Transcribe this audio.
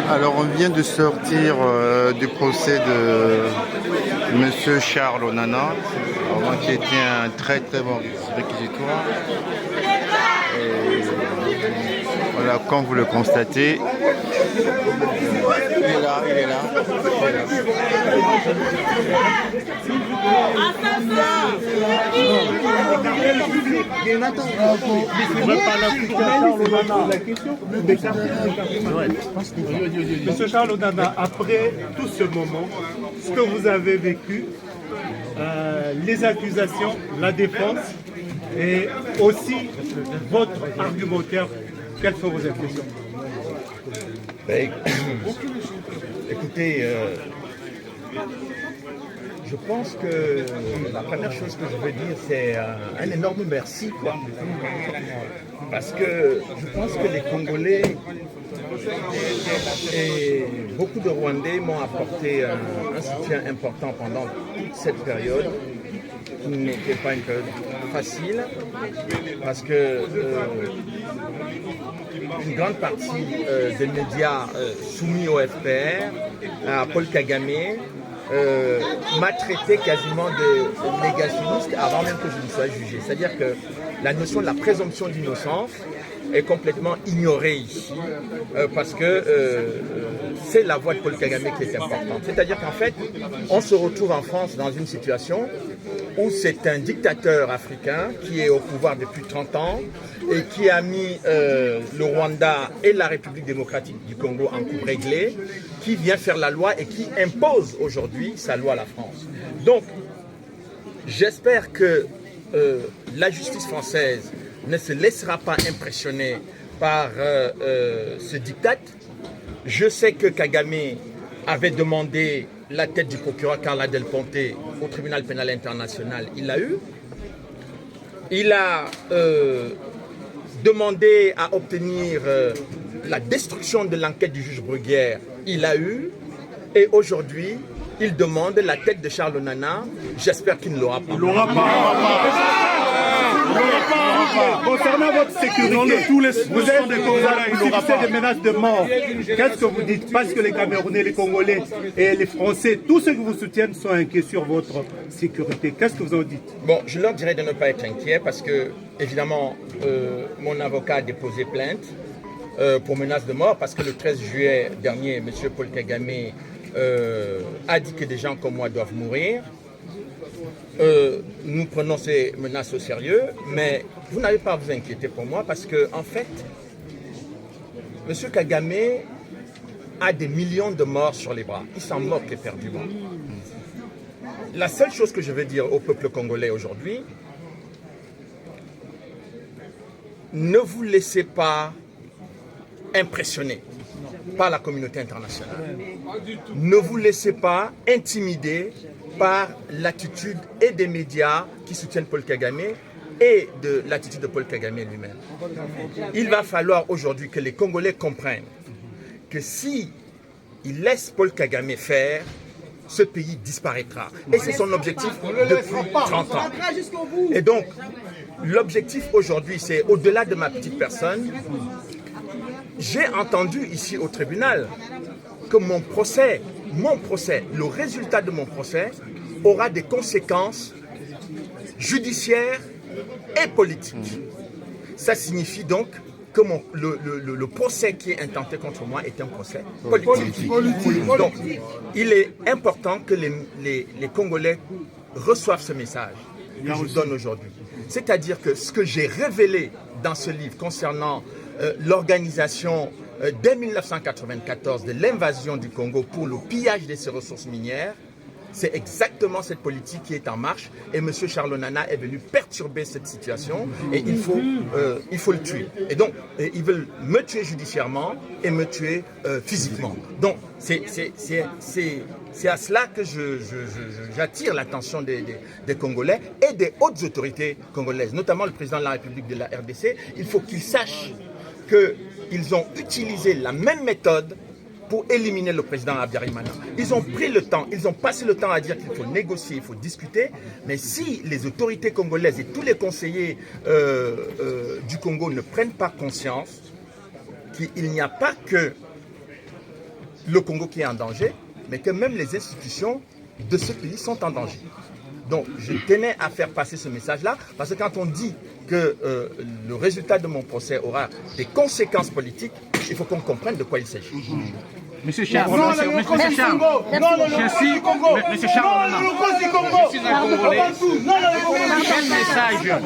Alors, on vient de sortir du procès de Monsieur Charles Onana, qui était un très très bon réquisitoire. Et voilà, comme vous le constatez, il est là, il est là. Monsieur Charles Onana, après tout ce moment, ce que vous avez vécu, les accusations, la défense et aussi votre argumentaire, quelles sont vos impressions? Écoutez, je pense que la première chose que je veux dire, c'est un énorme merci, quoi. Parce que je pense que les Congolais et beaucoup de Rwandais m'ont apporté un soutien important pendant toute cette période, qui n'était pas une période facile, parce que une grande partie des médias soumis au FPR, à Paul Kagame, m'a traité quasiment de négationniste avant même que je ne sois jugé. C'est-à-dire que la notion de la présomption d'innocence est complètement ignorée ici, parce que c'est la voix de Paul Kagame qui est importante. C'est-à-dire qu'en fait, on se retrouve en France dans une situation où c'est un dictateur africain qui est au pouvoir depuis 30 ans et qui a mis le Rwanda et la République démocratique du Congo en coupe réglée, qui vient faire la loi et qui impose aujourd'hui sa loi à la France. Donc, j'espère que la justice française ne se laissera pas impressionner par ce diktat. Je sais que Kagame avait demandé la tête du procureur Carla Del Ponte au tribunal pénal international. Il l'a eu. Il a demandé à obtenir la destruction de l'enquête du juge Bruguière. Il l'a eu. Et aujourd'hui, il demande la tête de Charles Onana. J'espère qu'il ne l'aura pas. Il l'aura pas. Concernant votre sécurité, vous êtes des menaces de mort. Qu'est-ce que vous dites? Parce que les Camerounais, les Congolais et les Français, tous ceux qui vous soutiennent sont inquiets sur votre sécurité. Qu'est-ce que vous en dites? Bon, je leur dirais de ne pas être inquiets parce que, évidemment, mon avocat a déposé plainte pour menace de mort parce que le 13 juillet dernier, M. Paul Kagame a dit que des gens comme moi doivent mourir. Nous prenons ces menaces au sérieux, mais vous n'avez pas à vous inquiéter pour moi parce que, en fait, M. Kagame a des millions de morts sur les bras. Il s'en moque éperdument. La seule chose que je veux dire au peuple congolais aujourd'hui, ne vous laissez pas impressionner par la communauté internationale. Ne vous laissez pas intimider par l'attitude et des médias qui soutiennent Paul Kagame et de l'attitude de Paul Kagame lui-même. Il va falloir aujourd'hui que les Congolais comprennent que si ils laissent Paul Kagame faire, ce pays disparaîtra. Et c'est son objectif depuis 30 ans. Et donc, l'objectif aujourd'hui, c'est au-delà de ma petite personne. J'ai entendu ici au tribunal que mon procès, le résultat de mon procès aura des conséquences judiciaires et politiques. Ça signifie donc que le procès qui est intenté contre moi est un procès politique. Donc, il est important que les Congolais reçoivent ce message que je vous donne aujourd'hui. C'est-à-dire que ce que j'ai révélé dans ce livre concernant l'organisation dès 1994 de l'invasion du Congo pour le pillage de ses ressources minières, c'est exactement cette politique qui est en marche et M. Charles Onana est venu perturber cette situation et il faut le tuer. Et donc, ils veulent me tuer judiciairement et me tuer physiquement. Donc, c'est à cela que j'attire l'attention des Congolais et des hautes autorités congolaises, notamment le président de la République de la RDC. Il faut qu'ils sachent qu'ils ont utilisé la même méthode pour éliminer le président Habyarimana. Ils ont pris le temps, ils ont passé le temps à dire qu'il faut négocier, il faut discuter, mais si les autorités congolaises et tous les conseillers du Congo ne prennent pas conscience qu'il n'y a pas que le Congo qui est en danger, mais que même les institutions de ce pays sont en danger. Donc, je tenais à faire passer ce message-là, parce que quand on dit que le résultat de mon procès aura des conséquences politiques, il faut qu'on comprenne de quoi il s'agit. Monsieur Charles, Monsieur Charles, Monsieur Charles, je suis un Congolais. Quel message